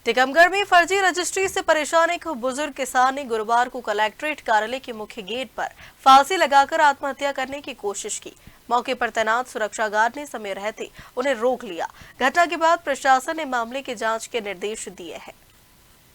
टीकमगढ़ में फर्जी रजिस्ट्री से परेशान एक बुजुर्ग किसान ने गुरुवार को कलेक्ट्रेट कार्यालय के मुख्य गेट पर फांसी लगाकर आत्महत्या करने की कोशिश की। मौके पर तैनात सुरक्षा गार्ड ने समय रहते उन्हें रोक लिया। घटना के बाद प्रशासन ने मामले की जांच के निर्देश दिए हैं।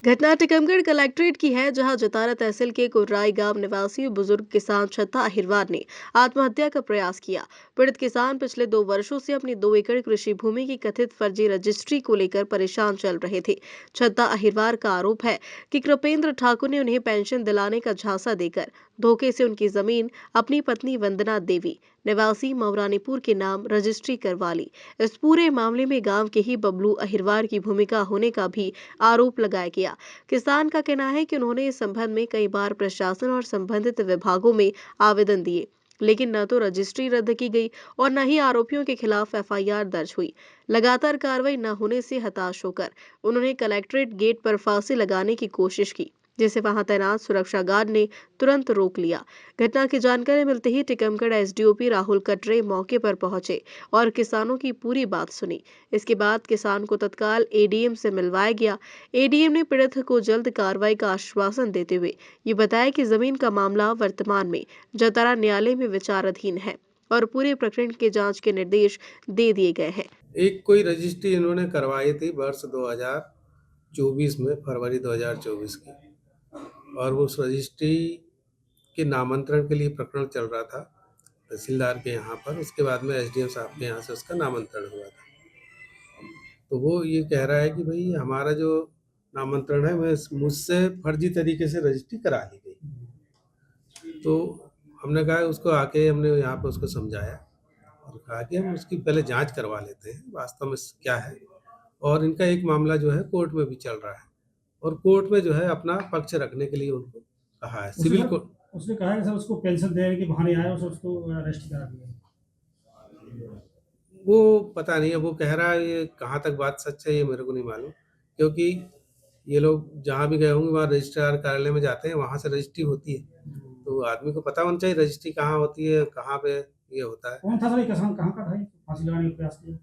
घटना टीकमगढ़ कलेक्ट्रेट की है, जहां जतारा तहसील के कुर्राई गांव निवासी बुजुर्ग किसान छत्ता अहिरवार ने आत्महत्या का प्रयास किया। पीड़ित किसान पिछले 2 वर्षों से अपनी 2 एकड़ कृषि भूमि की कथित फर्जी रजिस्ट्री को लेकर परेशान चल रहे थे। छत्ता अहिरवार का आरोप है कि कृपेंद्र ठाकुर ने उन्हें पेंशन दिलाने का झांसा देकर धोखे से उनकी जमीन अपनी पत्नी वंदना देवी निवासी मौरानीपुर के नाम रजिस्ट्री करवा ली। इस पूरे मामले में गांव के ही बबलू अहिरवार की भूमिका होने का भी आरोप लगाया गया। किसान का कहना है कि उन्होंने इस संबंध में कई बार प्रशासन और संबंधित विभागों में आवेदन दिए, लेकिन न तो रजिस्ट्री रद्द की गई और न ही आरोपियों के खिलाफ एफआईआर दर्ज हुई। लगातार कार्रवाई न होने से हताश होकर उन्होंने कलेक्ट्रेट गेट पर फांसी लगाने की कोशिश की, जिसे वहां तैनात सुरक्षा गार्ड ने तुरंत रोक लिया। घटना की जानकारी मिलते ही टीकमगढ़ एसडीओपी राहुल कटरे मौके पर पहुंचे और किसानों की पूरी बात सुनी। इसके बाद किसान को तत्काल एडीएम से मिलवाया गया। एडीएम ने पीड़ित को जल्द कार्रवाई का आश्वासन देते हुए ये बताया कि जमीन का मामला वर्तमान में जतारा न्यायालय में विचाराधीन है और पूरे प्रकरण के जांच के निर्देश दे दिए गए हैं। एक कोई रजिस्ट्री इन्होंने करवाई थी वर्ष 2024 में, फरवरी 2024 की, और उस रजिस्ट्री के नामांतरण के लिए प्रकरण चल रहा था तहसीलदार के यहाँ पर। उसके बाद में एसडीएम साहब के यहाँ से उसका नामांतरण हुआ था। तो वो ये कह रहा है कि भाई हमारा जो नामांतरण है वह मुझसे फर्जी तरीके से रजिस्ट्री करा ली गई। तो हमने कहा उसको आके हमने यहाँ पर उसको समझाया और कहा कि हम उसकी पहले जांच करवा लेते हैं वास्तव में क्या है। और इनका एक मामला जो है कोर्ट में भी चल रहा है और कोर्ट में जो है अपना पक्ष रखने के लिए उनको कहा है सिविल कोर्ट। उसने कहा है सर उसको पेंशन देने के बहाने आया और उसको अरेस्ट करा दिया। वो पता नहीं है, वो कह रहा है, ये कहाँ तक बात सच है ये मेरे को नहीं मालूम, क्योंकि ये लोग जहाँ भी गए होंगे वहाँ रजिस्ट्रार कार्यालय में जाते हैं, वहाँ से रजिस्ट्री होती है। तो आदमी को पता होना चाहिए रजिस्ट्री कहाँ होती है, कहाँ पे ये होता है। कौन था सर ये किसान, कहाँ का था ये फांसी लगाने का प्रयास किया?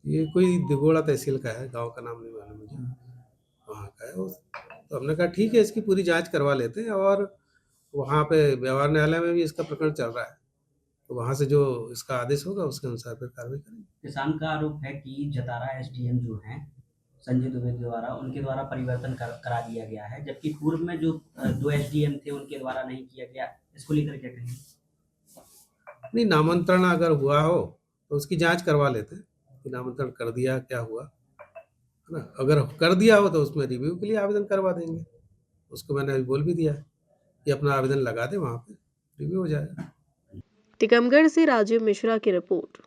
ये कोई दिगोड़ा तहसील का है, गांव का नाम नहीं मालूम मुझे, वहाँ का है। तो हमने कहा ठीक है, इसकी पूरी जांच करवा लेते हैं और वहाँ पे व्यवहार न्यायालय में भी इसका प्रकरण चल रहा है, तो वहाँ से जो इसका आदेश होगा उसके अनुसार फिर कार्रवाई करेंगे। किसान का आरोप है कि जतारा एसडीएम जो हैं संजय दुबे द्वारा उनके द्वारा परिवर्तन करा दिया गया है, जबकि पूर्व में जो 2 एसडीएम थे उनके द्वारा नहीं किया गया। इसको लेकर क्या कहेंगे? नहीं, नामांतरण अगर हुआ हो तो उसकी जांच करवा लेते हैं कि नामांतरण कर दिया क्या हुआ, है ना। अगर कर दिया हो तो उसमें रिव्यू के लिए आवेदन करवा देंगे। उसको मैंने अभी बोल भी दिया है कि अपना आवेदन लगा दे, वहाँ पे रिव्यू हो जाएगा। टीकमगढ़ से राजीव मिश्रा की रिपोर्ट।